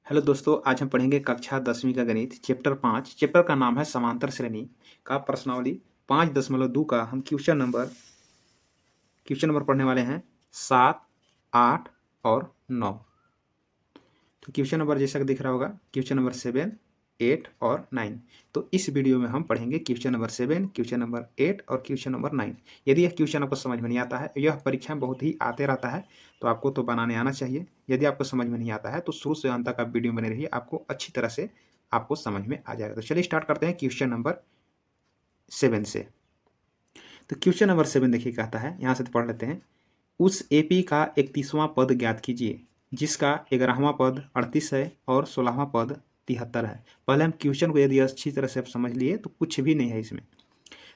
Hello दोस्तों, आज हम पढ़ेंगे कक्षा 10वीं का गणित चैप्टर 5। चैप्टर का नाम है समांतर श्रेणी का प्रश्नावली 5.2 का हम क्वेश्चन नंबर पढ़ने वाले हैं 7, 8 और 9। तो क्वेश्चन नंबर जैसा कि दिख रहा होगा क्वेश्चन नंबर 7, 8 और 9। तो इस वीडियो में हम पढ़ेंगे क्वेश्चन नंबर 7, क्वेश्चन नंबर 8 और क्वेश्चन नंबर 9। यदि यह क्वेश्चन आपको समझ में नहीं आता है, यह परीक्षा में बहुत ही आते रहता है, तो आपको तो बनाने आना चाहिए। यदि आपको समझ में नहीं आता है तो शुरू से अंत तक आप वीडियो में बने रहिए, आपको अच्छी तरह से आपको समझ में आ जाएगा। तो चलिए स्टार्ट करते हैं क्वेश्चन नंबर 7 से। तो क्वेश्चन नंबर 7 देखिए कहता है, यहाँ से तो पढ़ लेते हैं। उस एपी का 31वां पद ज्ञात कीजिए जिसका 11वां पद 38 है और 16वां पद 73 है। पहले हम क्वेश्चन को यदि अच्छी तरह से आप समझ लिए तो कुछ भी नहीं है इसमें।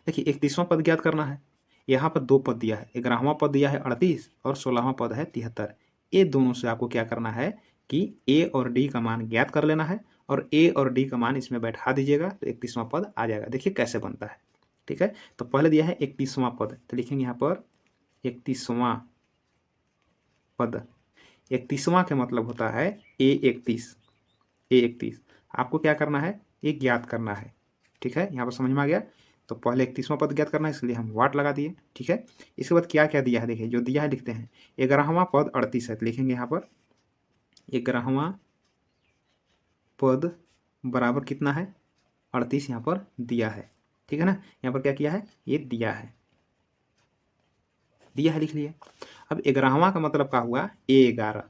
देखिए 31वां पद ज्ञात करना है। यहाँ पर दो पद दिया है, 11वां पद दिया है 38 और 16वां पद है 73। ये दोनों से आपको क्या करना है कि ए और डी का मान ज्ञात कर लेना है और ए और डी का मान इसमें बैठा दीजिएगा तो 31वां पद आ जाएगा। देखिए कैसे बनता है, ठीक है। तो पहले दिया है 31वां पद, तो लिखेंगे यहाँ पर 31वां पद। 31वां का मतलब होता है ए31। आपको क्या करना है, ये ज्ञात करना है, ठीक है। यहाँ पर समझ में आ गया। तो पहले 31वां पद ज्ञात करना है, इसलिए हम वाट लगा दिए, ठीक है। इसके बाद क्या क्या दिया है, देखिए जो दिया है लिखते हैं। 11वां पद 38 है, तो लिखेंगे यहाँ पर 11वां पद बराबर कितना है, 38 यहाँ पर दिया है, ठीक है ना। यहाँ पर क्या किया है, ये दिया है लिख लिए। अब 11वां का मतलब क्या हुआ, A11।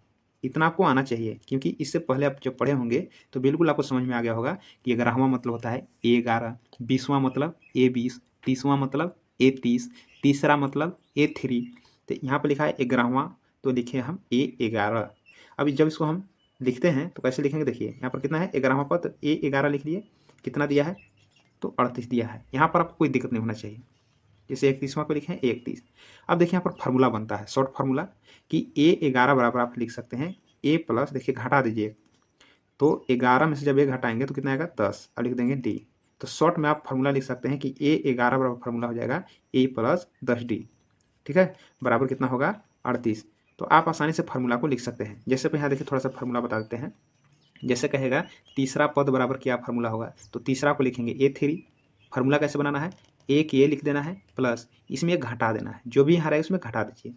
इतना आपको आना चाहिए, क्योंकि इससे पहले आप जब पढ़े होंगे तो बिल्कुल आपको समझ में आ गया होगा कि 11वां मतलब होता है A11, 20वां मतलब A20, 30वां मतलब A30, तीसरा मतलब A3। तो यहाँ पर लिखा है 11वां, तो लिखे हम A11। अब जब इसको हम लिखते हैं तो कैसे लिखेंगे, देखिए यहाँ पर कितना है 11वां पद A11 लिख लिए। कितना दिया है, तो 38 दिया है। यहाँ पर आपको कोई दिक्कत नहीं होना चाहिए। जैसे 31वां को लिखें 31। अब देखिए यहाँ पर फार्मूला बनता है, शॉर्ट फार्मूला कि A11 बराबर आप लिख सकते हैं A प्लस, देखिए घटा दीजिए, तो 11 में से जब 1 घटाएंगे तो कितना आएगा 10, और लिख देंगे D। तो शॉर्ट में आप फार्मूला लिख सकते हैं कि A11 बराबर फार्मूला हो जाएगा A प्लस 10D, ठीक है, बराबर कितना होगा 38। तो आप आसानी से फार्मूला को लिख सकते हैं। जैसे यहाँ देखिए थोड़ा सा फार्मूला बता देते हैं। जैसे कहेगा तीसरा पद बराबर क्या फार्मूला होगा, तो तीसरा को लिखेंगे A3। फार्मूला कैसे बनाना है, एक ये लिख देना है प्लस इसमें एक घटा देना है, जो भी यहाँ रहे उसमें घटा दीजिए।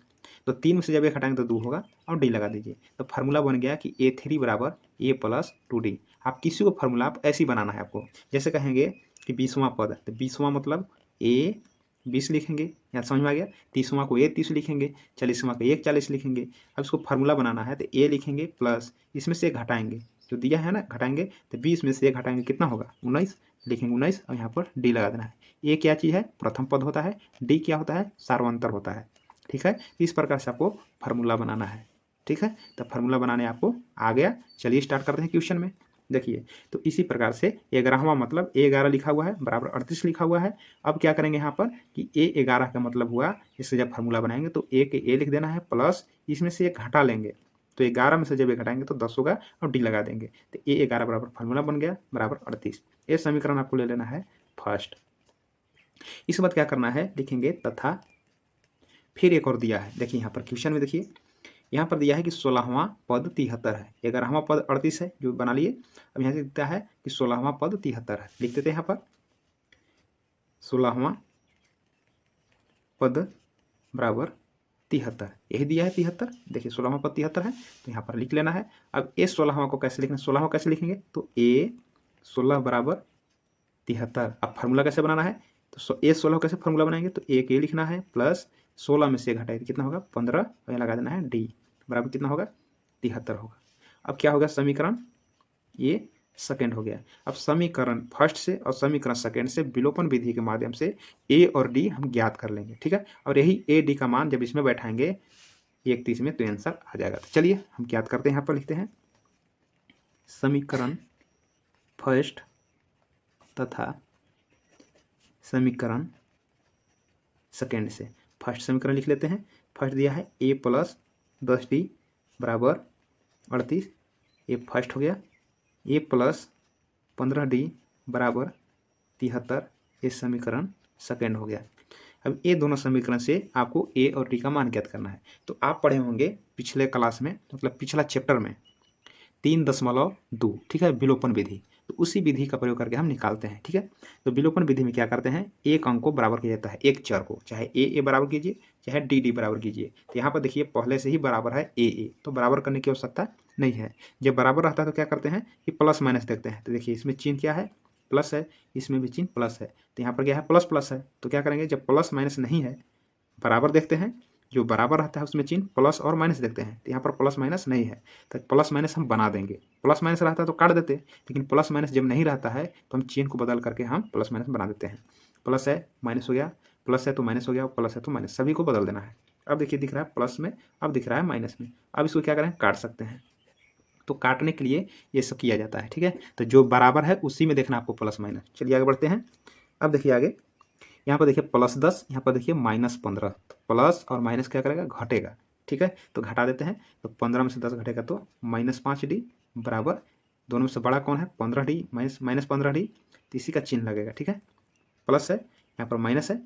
तो 3 में से जब एक घटाएंगे तो 2 होगा और डी लगा दीजिए। तो फार्मूला बन गया कि A3 बराबर A प्लस 2D। आप किसी को फार्मूला आप ऐसे ही बनाना है आपको। जैसे कहेंगे कि 20वां पद, तो 20वां मतलब A20 लिखेंगे, यहाँ समझ में आ गया। 30वां को A30 लिखेंगे, 40वां को A40 लिखेंगे। अब इसको फार्मूला बनाना है तो A लिखेंगे प्लस इसमें से एक घटाएंगे, जो दिया है ना घटाएंगे, तो 20 में से एक घटाएंगे कितना होगा 19, लिखेंगे 19 और यहाँ पर डी लगा देना है। ए क्या चीज़ है, प्रथम पद होता है। डी क्या होता है, सार्वंतर होता है, ठीक है। इस प्रकार से आपको फार्मूला बनाना है, ठीक है। तो फार्मूला बनाने आपको आ गया। चलिए स्टार्ट करते हैं क्वेश्चन में। देखिए तो इसी प्रकार से 11वां मतलब A11 लिखा हुआ है बराबर 38 लिखा हुआ है। अब क्या करेंगे यहाँ पर कि A11 का मतलब हुआ, इससे जब फार्मूला बनाएंगे तो A के A लिख देना है प्लस इसमें से एक घटा लेंगे, तो 11 में से जब एक घटाएंगे तो 10 होगा और डी लगा देंगे। तो A11 बराबर फार्मूला बन गया बराबर 38। ये समीकरण आपको ले लेना है फर्स्ट। इसके बाद क्या करना है, लिखेंगे तथा फिर एक और दिया है। देखिए यहाँ पर क्वेश्चन में देखिए यहाँ पर दिया है कि 16वां पद 73 है, 11वां पद 38 है जो बना लिए। अब यहाँ से दिखता है कि 16वां पद 73 है, लिख देते हैं यहाँ पर 16वां पद बराबर 73, यही दिया है 73। देखिए 16वां पद 73 है तो यहाँ पर लिख लेना है। अब A16वां को कैसे लिखना, 16वां कैसे लिखेंगे, तो A16 बराबर 73। अब फार्मूला कैसे बनाना है, तो A16 कैसे फार्मूला बनाएंगे, तो एक ये लिखना है प्लस 16 में से घटाए तो कितना होगा 15, और यहाँ लगा देना है डी बराबर कितना होगा 73 होगा। अब क्या होगा, समीकरण ये सेकेंड हो गया। अब समीकरण फर्स्ट से और समीकरण सेकेंड से विलोपन विधि के माध्यम से ए और डी हम ज्ञात कर लेंगे, ठीक है। और यही ए डी का मान जब इसमें बैठाएंगे 31 में तो आंसर आ जाएगा। तो चलिए हम ज्ञात करते हैं। यहाँ पर लिखते हैं समीकरण फर्स्ट तथा समीकरण सेकेंड से। फर्स्ट समीकरण लिख लेते हैं। फर्स्ट दिया है A प्लस 10D बराबर 38, ये फर्स्ट हो गया। A प्लस 15D बराबर 73, ये समीकरण सेकेंड हो गया। अब ये दोनों समीकरण से आपको A और D का मान ज्ञात करना है। तो आप पढ़े होंगे पिछले क्लास में, मतलब पिछला चैप्टर में 3.2, ठीक है, विलोपन विधि। तो उसी विधि का प्रयोग करके हम निकालते हैं, ठीक है। तो विलोपन विधि में क्या करते हैं, एक अंक को बराबर किया जाता है, एक चर को, चाहे ए बराबर कीजिए चाहे डी बराबर कीजिए। तो यहाँ पर देखिए पहले से ही बराबर है ए, तो बराबर करने की आवश्यकता नहीं है। जब बराबर रहता है तो क्या करते हैं कि प्लस माइनस देखते हैं। तो देखिए इसमें चिन्ह क्या है, प्लस है, इसमें भी चिन्ह प्लस है। तो यहाँ पर क्या है, प्लस प्लस है। तो क्या करेंगे, जब प्लस माइनस नहीं है, बराबर देखते हैं, जो बराबर रहता है उसमें चिन्ह प्लस और माइनस देखते हैं। तो यहाँ पर प्लस माइनस नहीं है तो प्लस माइनस हम बना देंगे। प्लस माइनस रहता है तो काट देते, लेकिन प्लस माइनस जब नहीं रहता है तो हम चिन्ह को बदल करके हम प्लस माइनस बना देते हैं। प्लस है माइनस हो गया, प्लस है तो माइनस हो गया, प्लस है तो माइनस, सभी को बदल देना है। अब देखिए दिख रहा है प्लस में, अब दिख रहा है माइनस में। अब इसको क्या करें, काट सकते हैं। तो काटने के लिए ये सब किया जाता है, ठीक है। तो जो बराबर है उसी में देखना आपको प्लस माइनस। चलिए आगे बढ़ते हैं। अब देखिए आगे, यहाँ पर देखिए +10, यहाँ पर देखिए -15। तो प्लस और माइनस क्या करेगा, घटेगा, ठीक है। तो घटा देते हैं। तो 15 में से 10 घटेगा तो -5D बराबर, दोनों में से बड़ा कौन है, 15D, -15D। तो इसी का चिन्ह लगेगा, ठीक है। प्लस है, यहाँ पर माइनस है,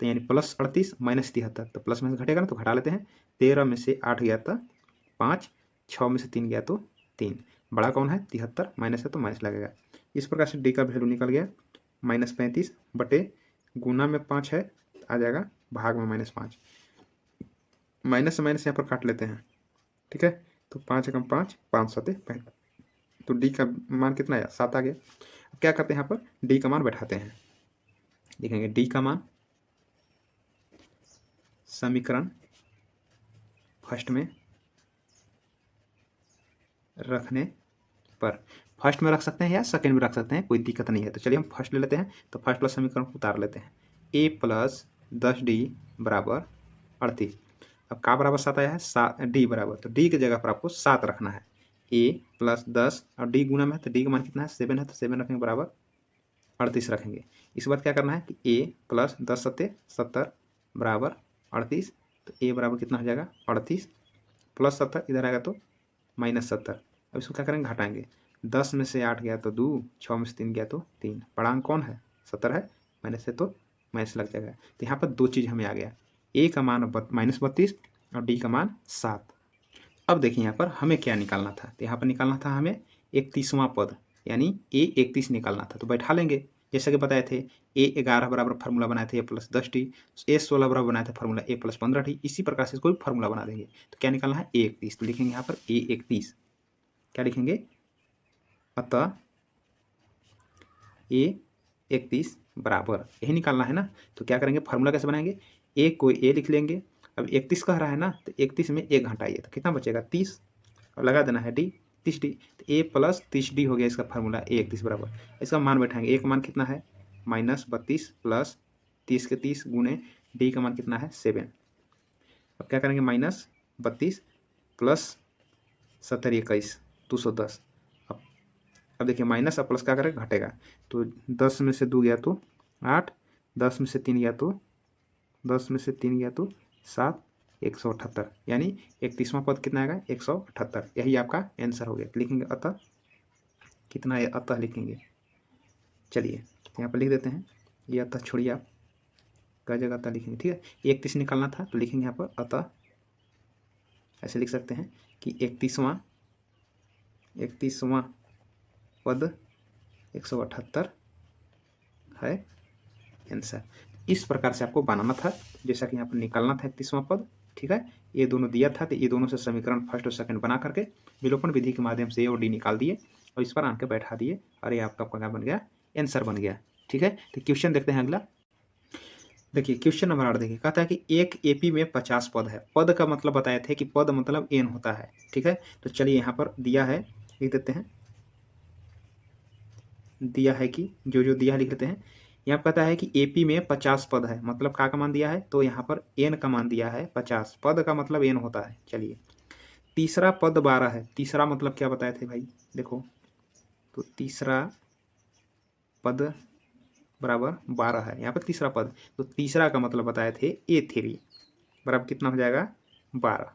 तो यानी +38 -73। तो प्लस में से घटेगा ना, तो घटा लेते हैं। 13 में से 8 गया तो 5, 6 में से 3 गया तो 3, बड़ा कौन है 73, माइनस है तो माइनस लगेगा। इस प्रकार से डी का वैल्यू निकल गया -35 बटे, गुना में 5 है, आ जाएगा भाग में -5। माइनस से माइनस यहाँ पर काट लेते हैं, ठीक है। तो 5 एकम 5, 5 7 65। तो डी का मान कितना आया, 7 आ गया। अब क्या करते हैं, यहाँ पर डी का मान बैठाते हैं। देखेंगे डी का मान समीकरण फर्स्ट में रखने पर, फर्स्ट में रख सकते हैं या सेकंड में रख सकते हैं, कोई दिक्कत नहीं है। तो चलिए हम फर्स्ट ले लेते हैं। तो फर्स्ट वाला समीकरण को उतार लेते हैं। a + 10D बराबर 38। अब का बराबर 7 आया है, 7 डी बराबर, तो डी की जगह पर आपको 7 रखना है। a + 10 और डी गुना में है, तो डी का मान कितना है, 7 है, तो 7 रखेंगे बराबर 38 रखेंगे। इसके बाद क्या करना है कि a + 10 × 70 बराबर 38। तो a बराबर कितना हो जाएगा, 38 + 70 इधर आएगा तो -70। अब इसको क्या करेंगे, घटाएंगे। 10 में से 8 गया तो 2, 6 में से 3 गया तो 3, बड़ा अंक कौन है, 70 है, माइनस है तो माइनस लग जाएगा। तो यहाँ पर दो चीज़ हमें आ गया, ए का मान -32 और डी का मान 7। अब देखिए यहाँ पर हमें क्या निकालना था, तो यहाँ पर निकालना था हमें 31वां पद, यानी a31 निकालना था। तो बैठा लेंगे, जैसे कि बताए थे a11 बराबर फार्मूला बनाए थे a + 10D, a16 बराबर बनाए थे फार्मूला a + 15D। इसी प्रकार से कोई फार्मूला बना देंगे। तो क्या निकालना है, a31। तो लिखेंगे यहाँ पर a31, क्या लिखेंगे, अतः a31 बराबर, यही निकालना है ना। तो क्या करेंगे, फार्मूला कैसे बनाएंगे, a को a लिख लेंगे। अब 31 कह रहा है ना, तो 31 में 1 घटाइए तो कितना बचेगा, 30, और लगा देना है डी, 30D। तो a + 30D हो गया इसका फार्मूला, a31 बराबर। इसका मान बैठाएंगे, a का मान कितना है -32 + 30 के 30 गुणे डी का मान कितना है 7। अब क्या करेंगे, -32 + 70 21 210। अब देखिए माइनस और प्लस क्या करेगा, घटेगा। तो 10 में से 2 गया तो 8, 10 में से 3 गया तो 7, 178, यानी 31वां पद कितना आएगा, 178। यही आपका आंसर हो गया। लिखेंगे अतः, कितना है, अतः लिखेंगे। चलिए यहाँ पर लिख देते हैं, ये अतः छोड़िए, आप का जगह अतः लिखेंगे, ठीक है। 31 निकालना था तो लिखेंगे यहाँ पर अतः, ऐसे लिख सकते हैं कि 31वां पद 178 है आंसर। इस प्रकार से आपको बनाना था, जैसा कि यहाँ पर निकालना था 31वां पद, ठीक है। ये दोनों दिया था, तो ये दोनों से समीकरण फर्स्ट और सेकंड बना करके विलोपन विधि के माध्यम से ए और डी निकाल दिए और इस पर आके बैठा दिए, और ये आपका क्या बन गया, आंसर बन गया, ठीक है। तो क्वेश्चन देखते हैं अगला। देखिए क्वेश्चन नंबर 8 देखिए, कहता है कि एक एपी में 50 पद है। पद का मतलब बताए थे कि पद मतलब एन होता है, ठीक है। तो चलिए यहाँ पर दिया है, लिख देते हैं, दिया है कि जो दिया है लिख लेते हैं। यहाँ कहता है कि एपी में 50 पद है, मतलब का मान दिया है, तो यहाँ पर एन का मान दिया है 50, पद का मतलब एन होता है। चलिए तीसरा पद 12 है, तीसरा मतलब क्या बताए थे भाई, देखो तो तीसरा पद बराबर 12 है, यहाँ पर तीसरा पद, तो तीसरा का मतलब बताए थे A3 बराबर कितना हो जाएगा, 12,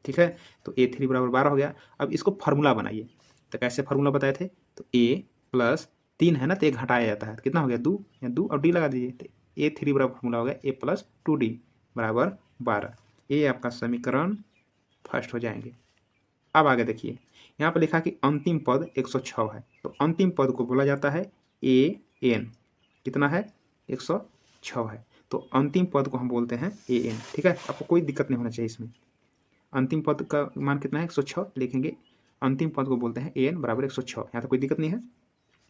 ठीक है। तो A3 बराबर 12 हो गया। अब इसको फार्मूला बनाइए, तो कैसे फार्मूला बताए थे, तो A + 3 है ना, तो 1 घटाया जाता है, तो कितना हो गया 2, या 2 और डी लगा दीजिए, तो A3 बराबर फार्मूला हो गया A + 2D बराबर 12। ये आपका समीकरण फर्स्ट हो जाएंगे। अब आगे देखिए, यहाँ पर लिखा कि अंतिम पद 106 है, तो अंतिम पद को बोला जाता है ए एन। कितना है? 106 है, तो अंतिम पद को हम बोलते हैं ए एन। ठीक है, आपको कोई दिक्कत नहीं होना चाहिए इसमें। अंतिम पद का मान कितना है? 106 लिखेंगे। अंतिम पद को बोलते हैं ए एन बराबर 106। यहाँ तो कोई दिक्कत नहीं है।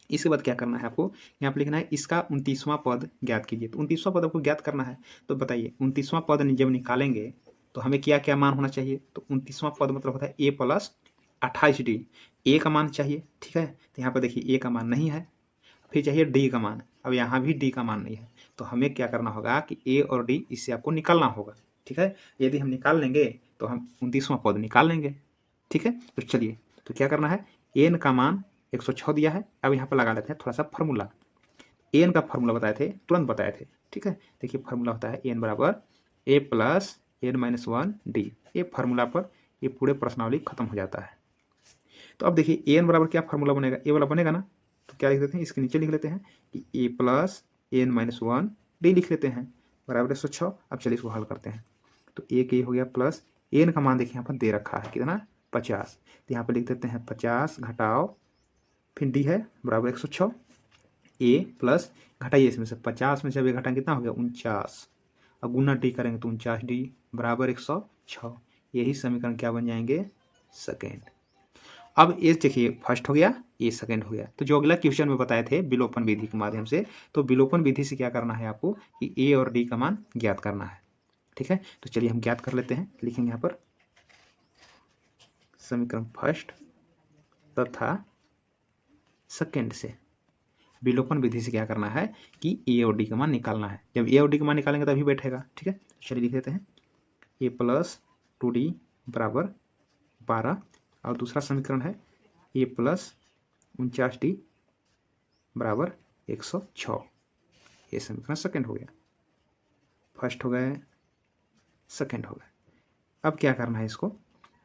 इसके बाद क्या करना है आपको? यहाँ पर लिखना है इसका 29वां पद ज्ञात कीजिए। तो 29वां पद आपको ज्ञात करना है, तो बताइए 29वां पद जब निकालेंगे तो हमें क्या क्या मान होना चाहिए? तो 29वां पद मतलब होता है ए प्लस 28d। ए का मान चाहिए। ठीक है, तो यहाँ पर देखिए ए का मान नहीं है, फिर चाहिए डी का मान। अब यहाँ भी डी का मान नहीं है, तो हमें क्या करना होगा कि ए और डी इससे आपको निकालना होगा। ठीक है, यदि हम निकाल लेंगे तो हम 29वां पद निकाल लेंगे। ठीक है, तो चलिए, तो क्या करना है? एन का मान 106 दिया है। अब यहाँ पर लगा लेते हैं थोड़ा सा फार्मूला। एन का फार्मूला बताए थे, तुरंत बताए थे। ठीक है, देखिए फार्मूला होता है एन बराबर ए प्लस एन माइनस 1d। ये फार्मूला पर ये पूरे प्रश्नावली खत्म हो जाता है। तो अब देखिए एन बराबर क्या फार्मूला बनेगा? ए वाला बनेगा ना, तो क्या लिख देते हैं? इसके नीचे लिख लेते हैं कि ए प्लस एन माइनस 1d लिख लेते हैं बराबर 106। अब चलिए इसको हल करते हैं। तो ए के हो गया प्लस एन का मान देखिए यहाँ पर दे रखा है कितना? 50। तो यहाँ पर लिख देते हैं 50 घटाओ फिर डी है बराबर 106। ए प्लस घटाइए इसमें से 50 में से अब घटाएं कितना हो गया? 49। अब गुना डी करेंगे तो 49d बराबर 106। यही समीकरण क्या बन जाएंगे? सेकेंड। अब ये देखिए फर्स्ट हो गया, ये सेकेंड हो गया। तो जो अगला क्वेश्चन में बताए थे विलोपन विधि के माध्यम से, तो विलोपन विधि से क्या करना है आपको कि ए और डी का मान ज्ञात करना है। ठीक है, तो चलिए हम ज्ञात कर लेते हैं। लिखेंगे यहाँ पर समीकरण फर्स्ट तथा सेकेंड से विलोपन विधि से क्या करना है कि ए और डी का मान निकालना है। जब ए और डी का मान निकालेंगे तभी बैठेगा। ठीक है, चलिए लिख देते हैं ए प्लस 2d बराबर 12 और दूसरा समीकरण है ए प्लस 49d बराबर 106। ये समीकरण सेकेंड हो गया, फर्स्ट हो गए, सेकेंड हो गए। अब क्या करना है इसको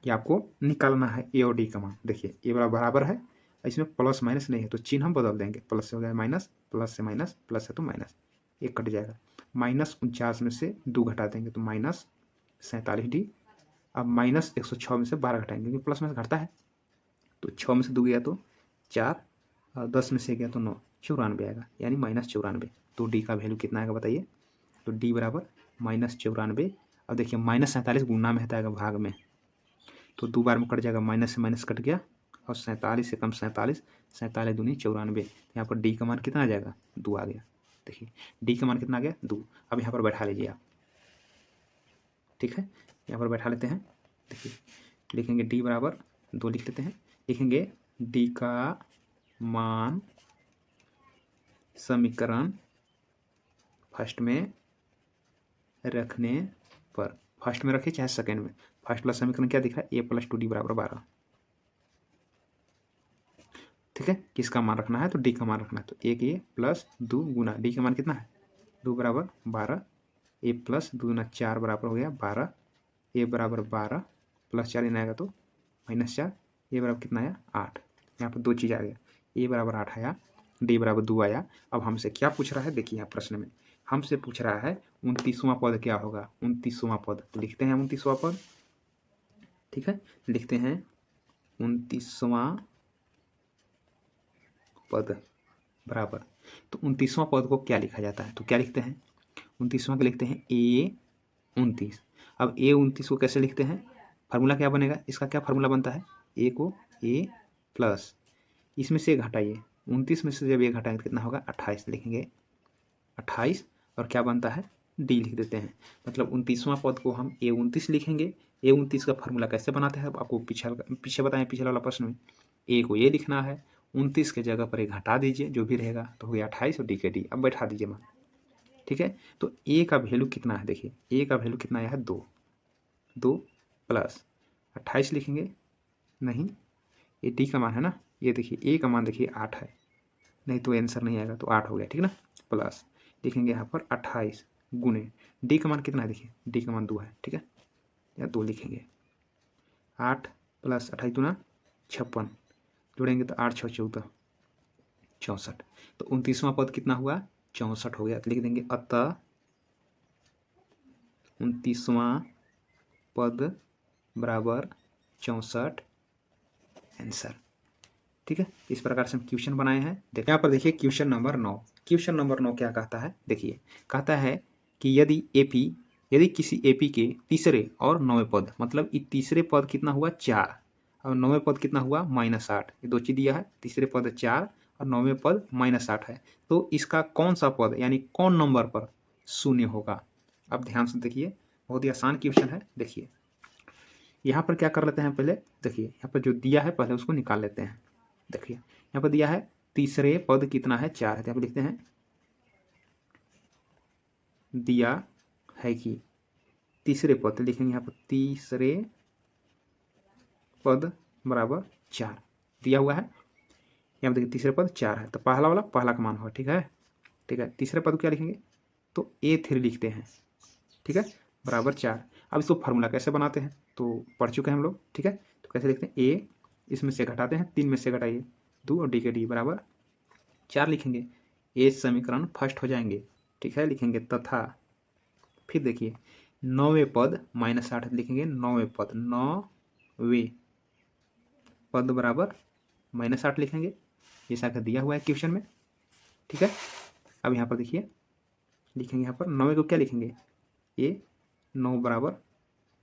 कि आपको निकालना है ए और डी का मान। देखिए ए बराबर है, इसमें प्लस माइनस नहीं है तो चिन्ह हम बदल देंगे। प्लस से हो गया माइनस, प्लस से माइनस, प्लस है तो माइनस, एक कट जाएगा। माइनस 49 में से 2 घटा देंगे तो माइनस 47d। अब माइनस 106 में से 12 घटाएंगे क्योंकि प्लस में से घटता है, तो 6 में से 2 गया तो 4 और 10 में से गया तो 9, 94 आएगा, यानी -94। तो डी का वैल्यू कितना आएगा बताइए? तो डी बराबर -94। अब देखिए -47 गुना में है भाग में, तो 2 बार में कट जाएगा, माइनस से माइनस कट गया और 47 से कम 47, 47 दूनी 94। यहाँ पर डी का मान कितना आ जाएगा? 2 आ गया। देखिए डी का मान कितना आ गया? 2। अब यहाँ पर बैठा लीजिए आप। ठीक है, यहाँ पर बैठा लेते हैं। देखिए लिखेंगे डी बराबर 2 लिख लेते हैं। लिखेंगे डी का मान समीकरण फर्स्ट में रखने पर, फर्स्ट में रखिए चाहे सेकेंड में, फर्स्ट वाला समीकरण क्या दिख रहा है? ए प्लस 2d बराबर 12। ठीक है, किसका मान रखना है? तो डी का मान रखना है। तो एक ए प्लस 2 गुना डी का मान कितना है? 2 बराबर 12। ए प्लस 2 गुना 4 बराबर हो गया 12। ए बराबर 12 प्लस 4 आएगा तो -4। ए बराबर कितना आया? 8। यहाँ पर 2 चीज़ आ गया, ए बराबर 8 आया, डी बराबर 2 आया। अब हमसे क्या पूछ रहा है? देखिए यहाँ प्रश्न में हमसे पूछ रहा है 29वां पद क्या होगा? 29वां पद, तो लिखते हैं 29वां पद। ठीक है, लिखते हैं 29वां पद बराबर, तो 29वां पद को क्या लिखा जाता है? तो क्या लिखते हैं? 29वां को लिखते हैं ए 29। अब ए 29 को कैसे लिखते हैं? फार्मूला क्या बनेगा? इसका क्या फार्मूला बनता है? ए को ए प्लस इसमें से घटाइए, 29 में से जब ये घटाएंगे तो कितना होगा? 28 लिखेंगे, 28 और क्या बनता है? डी लिख देते हैं। मतलब 29वां पद को हम ए 29 लिखेंगे। ए 29 का फार्मूला कैसे बनाते हैं आपको पीछे बताएं, पिछले वाला प्रश्न में। ए को ये लिखना है, 29 के जगह पर एक घटा दीजिए जो भी रहेगा, तो हो गया 28 और डी के डी। अब बैठा दीजिए मान। ठीक है, तो ए का वैल्यू कितना है? देखिए ए का वैल्यू कितना आया है? 2 प्लस 28 लिखेंगे, नहीं ये डी का मान है ना, ये देखिए ए का मान देखिए 8 है, नहीं तो आंसर नहीं आएगा, तो 8 हो गया। ठीक ना, प्लस लिखेंगे यहाँ पर 28 गुने डी का मान कितना है? देखिए डी का मान 2 है। ठीक है, या 2 लिखेंगे, 8 प्लस 28 दूना 56, जोड़ेंगे तो 8 6 14 64। तो 29वां पद कितना हुआ? 64 हो गया। तो लिख देंगे अतः 29वां पद बराबर 64 आंसर। ठीक है, इस प्रकार से हम क्वेश्चन बनाए हैं। देखिए यहाँ पर देखिए क्वेश्चन नंबर 9। क्वेश्चन नंबर 9 क्या कहता है, देखिए कहता है कि यदि किसी एपी के तीसरे और 9वें पद, मतलब ये तीसरे पद कितना हुआ 4 और 9वें पद कितना हुआ -8, ये दो चीज दिया है, तीसरे पद 4 और 9वें पद -8 है, तो इसका कौन सा पद यानी कौन नंबर पर शून्य होगा। अब ध्यान से देखिए, बहुत ही आसान क्वेश्चन है। देखिए यहाँ पर क्या कर लेते हैं, पहले देखिए यहाँ पर जो दिया है पहले उसको निकाल लेते हैं। देखिए यहाँ पर दिया है तीसरे पद कितना है 4 है, तो यहाँ पर लिखते हैं दिया है कि तीसरे पद, लिखेंगे यहाँ पर तीसरे पद बराबर 4 दिया हुआ है। यहाँ पर देखिए तीसरे पद 4 है, तो पहला वाला पहला का मान होगा। ठीक है, ठीक है, तीसरे पद को क्या लिखेंगे, तो A3 लिखते हैं। ठीक है, बराबर 4। अब इसको फार्मूला कैसे बनाते हैं तो पढ़ चुके हैं हम लोग। ठीक है, तो कैसे लिखते हैं, A इसमें से घटाते हैं, 3 में से घटाइए 2 और D के D बराबर 4 लिखेंगे। ये समीकरण फर्स्ट हो जाएंगे। ठीक है, लिखेंगे तथा फिर देखिए 9वें पद -8 लिखेंगे, 9वें पद 9वें पद बराबर -8 लिखेंगे, जैसा कि दिया हुआ है क्वेश्चन में। ठीक है, अब यहाँ पर देखिए लिखेंगे, यहाँ पर 9वें को क्या लिखेंगे, ये 9 बराबर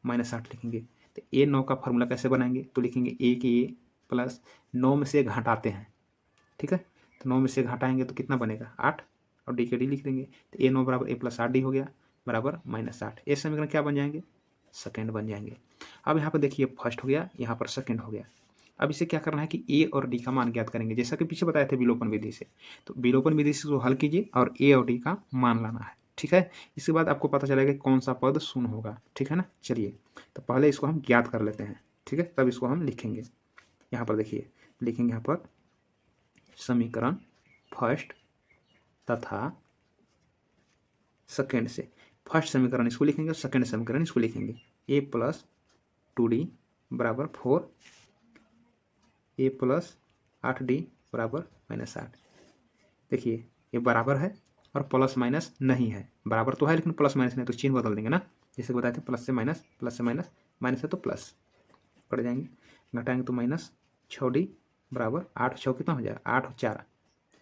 -8 लिखेंगे। तो A9 का फार्मूला कैसे बनाएंगे, तो लिखेंगे A के A प्लस 9 में से घटाते हैं। ठीक है, तो 9 में से घटाएंगे तो कितना बनेगा 8 और D के D लिख देंगे, तो A9 बराबर A प्लस 8D हो गया बराबर -8। ये समीकरण क्या बन जाएंगे, सेकेंड बन जाएंगे। अब यहाँ पर देखिए फर्स्ट हो गया, यहाँ पर सेकेंड हो गया। अब इसे क्या करना है कि A और D का मान ज्ञात करेंगे, जैसा कि पीछे बताए थे विलोपन विधि से। तो विलोपन विधि से हल कीजिए और A और D का मान लाना है। ठीक है, इसके बाद आपको पता चलेगा कि कौन सा पद शून्य होगा। ठीक है ना, चलिए तो पहले इसको हम ज्ञात कर लेते हैं। ठीक है, तब इसको हम लिखेंगे। यहाँ पर देखिए लिखेंगे, यहाँ पर समीकरण फर्स्ट तथा सेकेंड से, फर्स्ट समीकरण इसको लिखेंगे और सेकेंड समीकरण इसको लिखेंगे। A प्लस 2D बराबर 4, A प्लस 8D बराबर -8। देखिए ये बराबर है और प्लस माइनस नहीं है, बराबर तो है लेकिन प्लस माइनस नहीं, तो चिन्ह बदल देंगे ना, जैसे बताए थे प्लस से माइनस, प्लस से माइनस, माइनस है तो प्लस पड़ जाएंगे, घटाएंगे तो -6D बराबर 8 6 कितना हो जाएगा, 8 और 4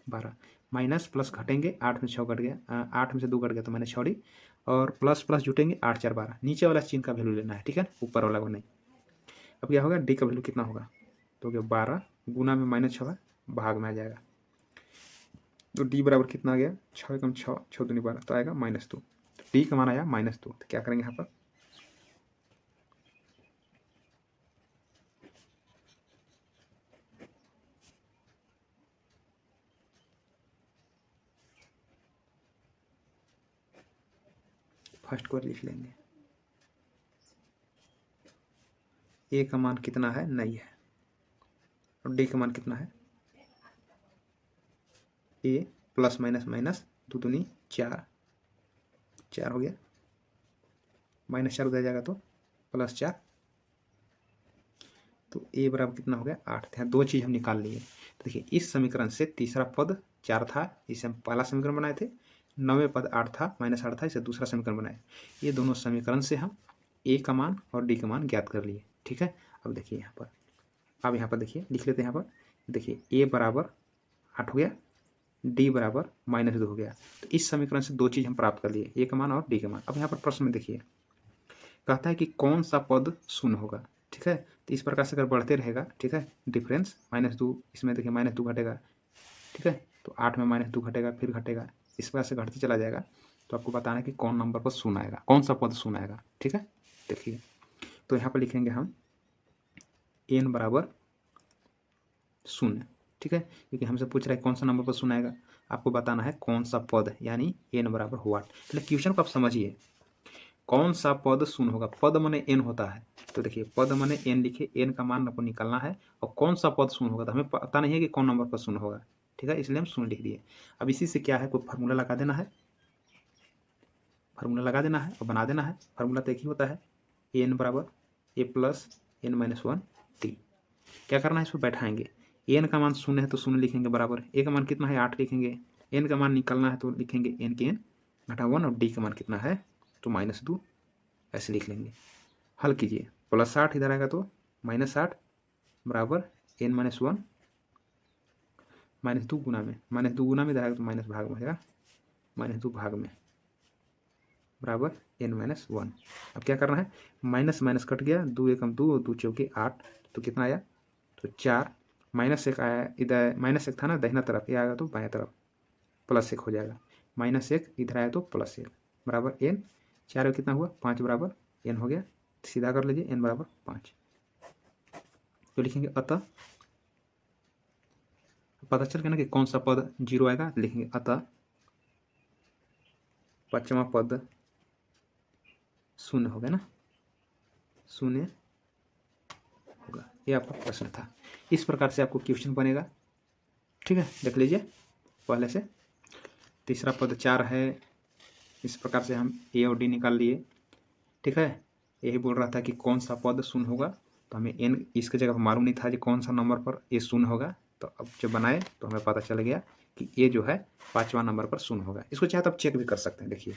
12, माइनस प्लस घटेंगे, 8 में 6 घट गया, 8 में से 2 घट गया तो -6D और प्लस प्लस जुटेंगे 8 4 12, नीचे वाला चिन्ह का वैल्यू लेना है। ठीक है, ऊपर वाला को नहीं। अब क्या होगा, डी का वैल्यू कितना होगा, तो क्या 12 गुना में -6 भाग में आ जाएगा, तो डी बराबर कितना आ गया 6 कम 6 6 दूनी 12, तो आएगा -2। तो डी का मान आया -2। तो क्या करेंगे यहाँ पर, फर्स्ट को लिख लेंगे, ए का मान कितना है, नहीं है, और डी का मान कितना है, ए प्लस माइनस माइनस 2 दूनी 4 4 हो गया, -4 उधर जाएगा तो +4, तो ए बराबर कितना हो गया 8। यहाँ दो चीज़ हम निकाल लिए। तो देखिए इस समीकरण से तीसरा पद 4 था, इसे हम पहला समीकरण बनाए थे, 9वें पद 8 था, -8 था, इसे दूसरा समीकरण बनाए। ये दोनों समीकरण से हम ए का मान और डी का मान ज्ञात कर लिए। ठीक है, अब देखिए यहाँ पर, अब यहाँ पर देखिए लिख लेते हैं। यहाँ पर देखिए ए बराबर 8 हो गया, डी बराबर -2 हो गया। तो इस समीकरण से दो चीज़ हम प्राप्त कर लिए, ए का मान और डी का मान। अब यहाँ पर प्रश्न में देखिए कहता है कि कौन सा पद शून्य होगा। ठीक है, तो इस प्रकार से अगर बढ़ते रहेगा, ठीक है, डिफरेंस -2, इसमें देखिए -2 घटेगा। ठीक है, तो 8 में -2 घटेगा, फिर घटेगा, इस प्रकार से घटते चला जाएगा। तो आपको बताना है कि कौन नंबर पर शून्य आएगा, कौन सा पद शून्य आएगा। ठीक है, देखिए तो यहाँ पर लिखेंगे हम n बराबर 0। ठीक है, क्योंकि हमसे पूछ रहा है कौन सा नंबर पर शून्य आएगा, आपको बताना है कौन सा पद, यानी n बराबर व्हाट। पहले क्वेश्चन को आप समझिए, कौन सा पद शून्य होगा, पद माने n होता है। तो देखिए पद माने n लिखे, n का मान आपको निकालना है, और कौन सा पद शून्य होगा, तो हमें पता नहीं है कि कौन नंबर पर शून्य होगा। ठीक है, इसलिए हम शून्य लिख दिए। अब इसी से क्या है, कोई फार्मूला लगा देना है, फार्मूला लगा देना है और बना देना है। फार्मूला तो एक ही होता है, n बराबर a प्लस n-1t। क्या करना है, इसको बैठाएंगे, n का मान 0 है तो 0 लिखेंगे, बराबर a का मान कितना है 8 लिखेंगे, n का मान निकालना है तो लिखेंगे n के n घटा 1, और d का मान कितना है तो -2, ऐसे लिख लेंगे। हल कीजिए, +8 इधर आएगा तो -8 बराबर n माइनस 1 -2 गुना में, -2 गुना में इधर आएगा तो माइनस भाग में हो जाएगा, -2 भाग में बराबर n माइनस 1। अब क्या करना है, माइनस माइनस कट गया, 2 एकम 2, 2 चौके 8, तो कितना आया, तो 4, -1 आया इधर, -1 था ना दाहिना तरफ, ये आएगा तो बाएं तरफ +1 हो जाएगा, -1 इधर आया तो +1 बराबर n, 4 में कितना हुआ 5 बराबर n हो गया, सीधा कर लीजिए n बराबर 5। तो लिखेंगे अतः, पता चल गया ना कि कौन सा पद 0 आएगा, लिखेंगे अतः 5वां पद शून्य होगा ना, शून्य होगा। ये आपका प्रश्न था। इस प्रकार से आपको क्वेश्चन बनेगा, ठीक है, देख लीजिए पहले से। तीसरा पद 4 है, इस प्रकार से हम ए और डी निकाल लिए, ठीक है। यही बोल रहा था कि कौन सा पद शून्य होगा, तो हमें एन इसके जगह मालूम नहीं था कि कौन सा नंबर पर ये शून्य होगा, तो अब जब बनाए तो हमें पता चल गया कि ये जो है 5वां नंबर पर शून्य होगा। इसको चाहे तो आप चेक भी कर सकते हैं, देखिए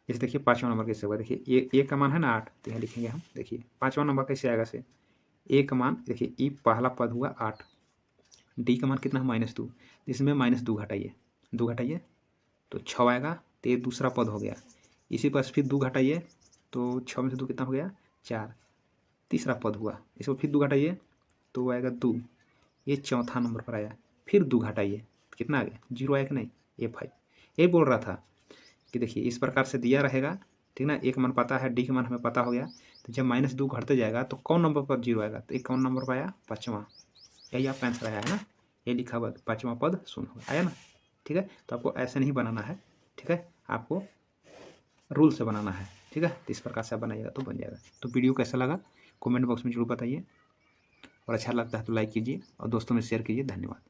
जैसे देखिए 5वां नंबर कैसे होगा, देखिए ए का मान है ना 8, तो यहाँ लिखेंगे हम, देखिए 5वां नंबर कैसे आएगा से, ए का मान देखिए ई पहला पद हुआ 8, डी का मान कितना है -2, इसमें -2 घटाइए, 2 घटाइए तो 6 आएगा, तो ये दूसरा पद हो गया। इसी पास फिर 2 घटाइए तो 6 में से 2 कितना हो गया 4, तीसरा पद हुआ। इसको फिर 2 घटाइए तो आएगा 2, ये चौथा नंबर पर आया। फिर 2 घटाइए कितना आ गया 0 आया कि नहीं, ये 5। यही बोल रहा था कि देखिए इस प्रकार से दिया रहेगा, ठीक ना, एक मान पता है, डी का मान हमें पता हो गया, तो जब -2 घटते जाएगा तो कौन नंबर पर 0 आएगा, तो एक कौन नंबर पर आया 5वां। यही आपका आंसर आया है ना, ये लिखा हुआ 5वां पद शून्य होगा, आया ना, ठीक है। तो आपको ऐसे नहीं बनाना है, ठीक है, आपको रूल से बनाना है, ठीक है। तो इस प्रकार से आप बनाइएगा तो बन जाएगा। तो वीडियो कैसा लगा कमेंट बॉक्स में जरूर बताइए, और अच्छा लगता है तो लाइक कीजिए और दोस्तों में शेयर कीजिए। धन्यवाद।